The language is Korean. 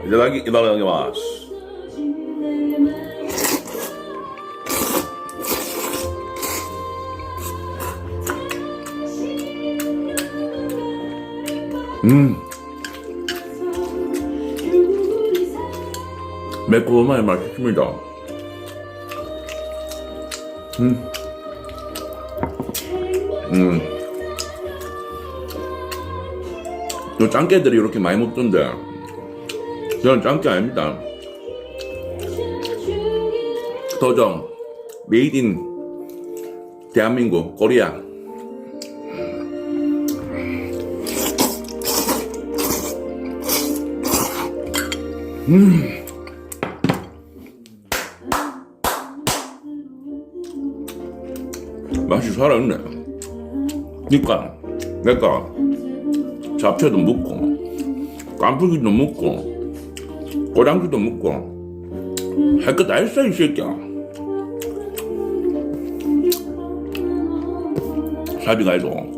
이다다기마스. 매콤하게 맛있습니다. 요 짱깨들이 이렇게 많이 먹던데 저는 짱깨 아닙니다. 도전 메이드 인 대한민국 코리아. 맛이 살아있네. 그니까 내가 잡채도 먹고 깐풍기도 먹고 꼬량기도 먹고 할 거 다 했어 이 새끼야. 사비가 해도